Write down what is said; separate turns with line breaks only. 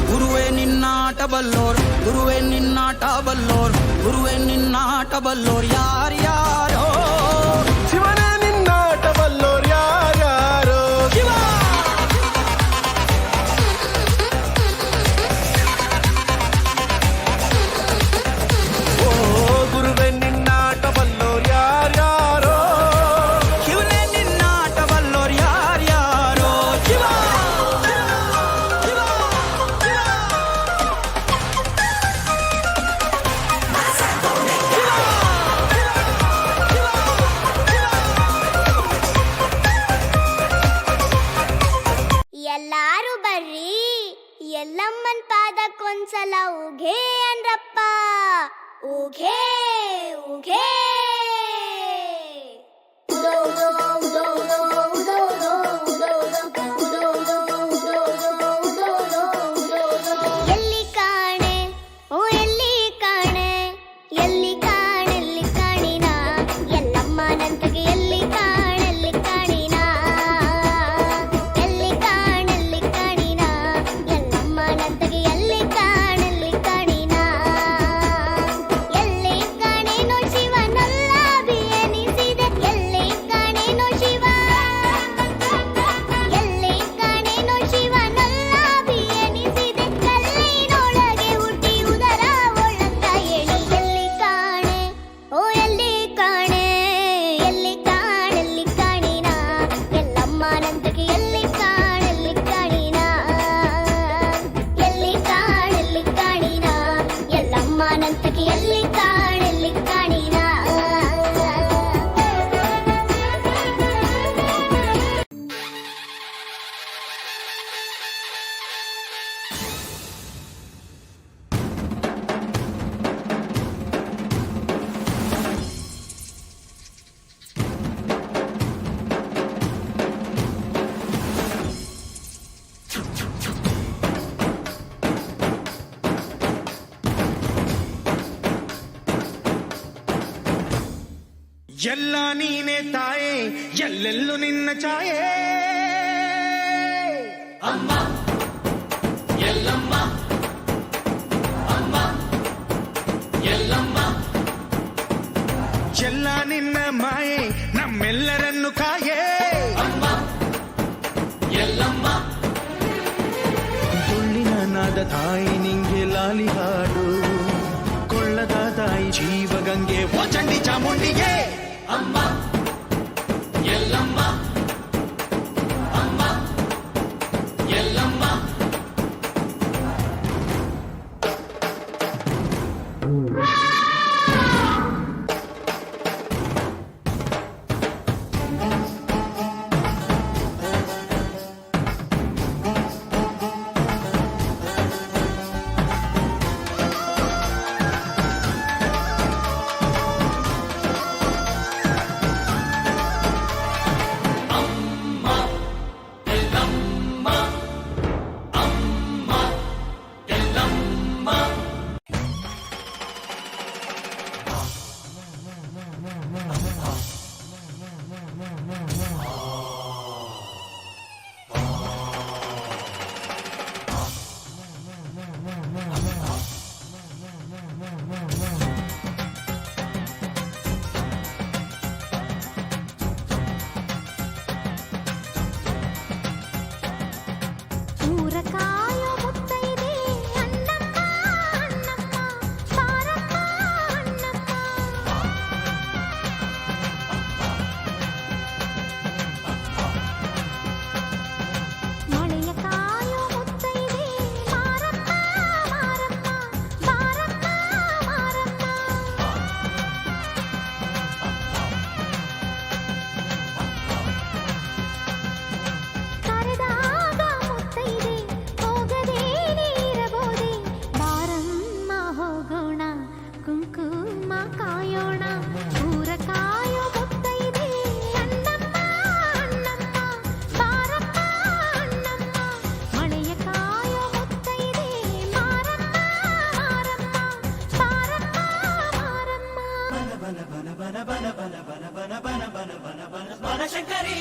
ಗುರುವೇ ನಿನ್ನಾಟ ಬಲ್ಲೋರ್, ಗುರುವೇ ನಿನ್ನಾಟ ಬಲ್ಲೋರ್, ಗುರುವೇ ನಿನ್ನಾಟ ಬಲ್ಲೋರ್ ಯಾರ್ಯಾರೋ.
ಶಿವನೇ ನಿನ್ನಾಟ ಬಲ್ಲೋರ್ ಯಾರ್ಯಾರೋ.
ಶಿವ
ಓ ಗುರುವೇ ನಿನ್ನಾಟ ಬಲ್ಲೋರ್ ಯಾರ್ಯಾರೋ.
ಶಿವನೇ ನಿನ್ನಾಟ ಬಲ್ಲೋರ್ ಯಾರ್ಯಾರೋ. ಶಿವ
ಎಲ್ಲಾರು ಬರ್ರಿ ಎಲ್ಲಮ್ಮನ್ ಪಾದಕ್ಕೊಂದ್ಸಲ ಉಘೇ ಅನ್ರಪ್ಪ. ಉಘೇ ಉಘೇ ಎಲ್ಲಿ ಕಾಣೆ ಓ ಎಲ್ಲಿ ಕಾಣೆ, ಎಲ್ಲಿ ಕಾಣೆಲ್ಲಿ ಕಾಣಿನ ಎಲ್ಲಮ್ಮನಂತಗೆ ಎಲ್ಲಿ ಕಾಣೆಲ್ಲಿ ಕಾಣಿನ, ಎಲ್ಲಿ ಕಾಣೆಲ್ಲಿ ಕಾಣಿನ ಎಲ್ಲಮ್ಮನಂತಗೆ ಎಲ್ಲಿ ಕಾಣೆಲ್ಲಿ ಕಾಣಿನ, ಎಲ್ಲಿ ಕಾಣೇನೋ ಶಿವನಲ್ಲ ಬಿಯನಿಸಿದೆ, ಎಲ್ಲಿ ಕಾಣೇನೋ ಶಿವ, ಎಲ್ಲಿ ಕಾಣೇನೋ ಶಿವನಲ್ಲ ಬಿಯನಿಸಿದೆ, ಕಲ್ಲಿನೊಳಗೆ ಹುಟ್ಟಿ ಉದರ ಒಳಂತ ಎಳಿ, ಎಲ್ಲಿ ಕಾಣೆ ಓ ಎಲ್ಲಿ ಕಾಣೆ, ಎಲ್ಲಿ ಕಾಣೆಲ್ಲಿ ಕಾಣಿನ ಎಲ್ಲಮ್ಮನಂತಗೆ ಎಲ್ಲಿ ಕಾಣೆಲ್ಲಿ ಕಾಣಿನ, ಎಲ್ಲಿ ಕಾಣೆಲ್ಲಿ ಕಾಣಿನ ಎಲ್ಲಮ್ಮನಂತಗೆ ಎಲ್ಲಿ ಕಾಣೆಲ್ಲಿ ಕಾಣಿನ.
ಎಲ್ಲ ನೀನೆ ತಾಯೇ, ಎಲ್ಲೆಲ್ಲೂ ನಿನ್ನ ಛಾಯೆ. ಅಮ್ಮ ಎಲ್ಲಮ್ಮ, ಅಮ್ಮ ಎಲ್ಲಮ್ಮ, ಎಲ್ಲ ನಿನ್ನ ಮಾಯೆ ನಮ್ಮೆಲ್ಲರನ್ನು ಕಾಯೆ. ಅಮ್ಮ ಎಲ್ಲಮ್ಮ, ತುಳ್ಳಿನ ನಾದ ತಾಯಿ ನಿಂಗೆ ಲಾಲಿ ಹಾಡು, ಕೊಳ್ಳದ ತಾಯಿ ಜೀವಗಂಗೆ ಓ ಚಂಡಿ ಚಾಮುಂಡಿಗೆ. ಅಮ್ಮ ಎಲ್ಲಮ್ಮ, ಅಮ್ಮ ಎಲ್ಲಮ್ಮ,
ನಮ್ಮ ಕಾಯೋಣ ಊರ ಕಾಯೋ ಮುತ್ತೈದೆ ಅಣ್ಣಮ್ಮ ಅಣ್ಣಮ್ಮ ಬಾರಮ್ಮ ಅಣ್ಣಮ್ಮ ಮಳೆಯ ಕಾಯೋ ಮುತ್ತೈದೆ ಮಾರಮ್ಮ ಮಾರಮ್ಮ ಬಾರಮ್ಮ ಮಾರಮ್ಮ
ಬನಶಂಕರಿ